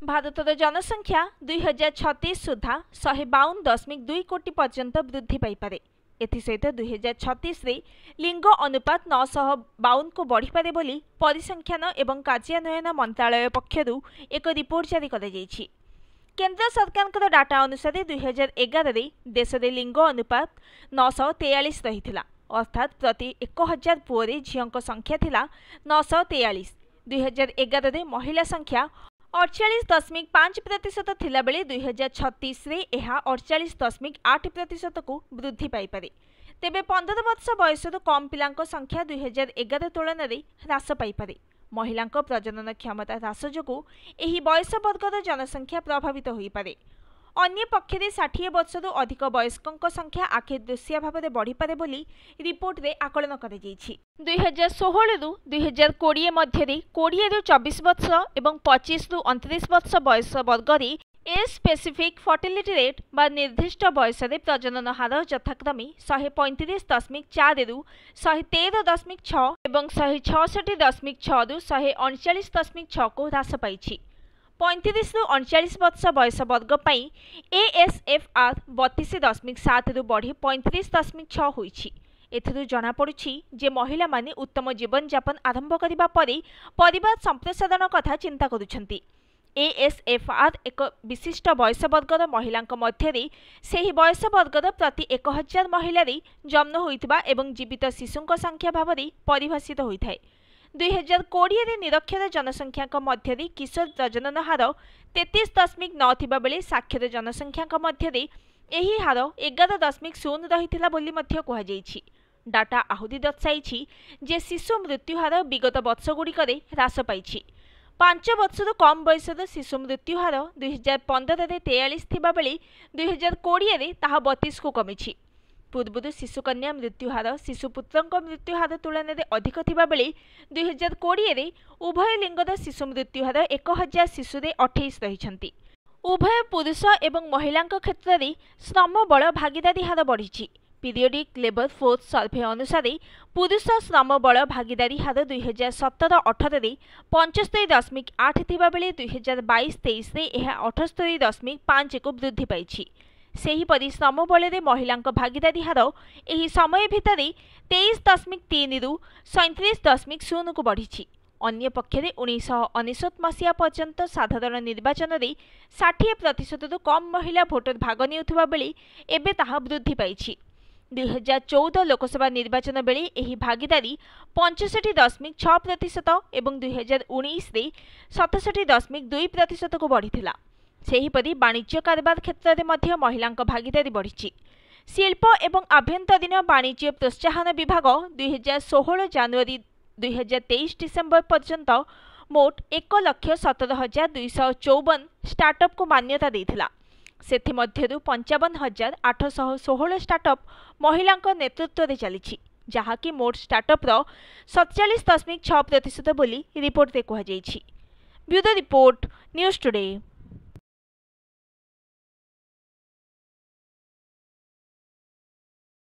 भारतर जनसंख्या 2036 सुधा 152.2 कोटी पर्यंत वृद्धि पाइपे। एसत 2036 रे लिंग अनुपात 952 को बढ़िपारे बोली परिसंख्यान एवं कार्यान्वयन मंत्रालय पक्षरु एक रिपोर्ट जारी कर केंद्र सरकार डाटा अनुसार 2011 रे देश में लिंग अनुपात 943 रही अर्थात प्रति 1000 पुओरे झीओं संख्या थिला 943। 2011 रे महिला संख्या 48.5% थिला बेले 2036 रे एहा 48.8% को वृद्धि पाइपारे। तेबे 15 वर्ष बयसर कम पिलांक संख्या 2011 तुलन में ह्रास पाइपारे। महिलांक प्रजनन क्षमता ह्रास जोगु एही बयस वर्गर जनसंख्या प्रभावित होई पारे। अन्य पक्षरे 60 वर्षरु अधिक वयस्कों संख्या आखे दृश्य भाव में बढ़िपारे बोली रिपोर्ट रे आकलन कर 2016 रु 2020 मध्य 20 रु 24 वर्ष एवं 25 रु 29 वर्ष बयस वर्ग एज स्पेसिफिक फर्टिलिटी रेट बा निर्दिष्ट बयस प्रजनन हार यथाक्रमे 135.4 रु 113.6 एवं 166.6 रु 139.6 को ह्रास पाई। 35 रु 39 वर्ष बयस वर्ग पाई ASFR 32.7 रु बढ़ी 35.6 होईछि। एथिरु जଣା पड़ुछि जे महिला माने उत्तम जीवन यापन आरंभ करिबा परे परिवार संप्रसारण कथा चिंता करुछंती। ASFR एक विशिष्ट बयस वर्गर महिलांक मध्यरे सेही बयस वर्गर प्रति 1000 महिलारे जन्म होइतबा एवं जीवित शिशुंक संख्या भावरे परिभाषित होइथाय। 2020 रे निरक्षर जनसंख्या मध्य किशोर प्रजनन हार 33.9 थिबा बेले साक्षर जनसंख्या मध्य एही हार 11.0 रही बोली मध्य कहा जायछि। डाटा आहुरी दर्शाई जे शिशु मृत्यु हार विगत वर्षगुड़िक ह्रास पाई। 5 वर्षर कम बयसर शिशु मृत्यु हार 2015 रे 43 थिबा बेले 2020 रे ताहा 32 को कमिछि। पूर्व शिशुकन्या मृत्युहार शिशुपुत्र मृत्युहार तुलन में अधिक थिबा बेले 2020 रे उभय लिंगर शिशु मृत्युहार 1000 शिशु 28 रही। उभय पुरुष एवं महिला क्षेत्र में श्रम बल भागीदारी हार बढ़ी। पीरियडिक लेबर फोर्स सर्भे अनुसार पुरुष श्रम बल भागीदारी हार 2017-18 रे 75.8 थिबा बेले 2022-23 रे यह 78.5 को वृद्धि पाई। सेहीपरि श्रम बल महिला भागीदारी हार एही समय भितर 23.3 रु 37.0 को बढ़ी। अन्य पक्षरे 1999 मसीहा पर्यंत साधारण निर्वाचन में 60% रु कम महिला भोटर भाग नेउथुबा बेले एबे ताहा वृद्धि पाई। 2014 लोकसभा निर्वाचन बेले एही भागीदारी 65.6% एवं 2019 रे 67.2% को बढ़ीथिला। सेहीपरि वाणिज्य कारोबार क्षेत्र में मध्य महिला भागीदारी बढ़ी। शिल्प एवं आभ्यंतरीण वाणिज्य प्रोत्साहन विभाग 2016 जनवरी 2023 डिसेम्बर पर्यंत मोट 1,17,254 स्टार्टअप को मान्यता देथिला। सेथि मध्यरु 55,816 स्टार्टअप महिला नेतृत्व में चली, जहाँकि मोट स्टार्टअप 47.6% बोली रिपोर्ट में कहुଯାଇଛି। Bureau report news today.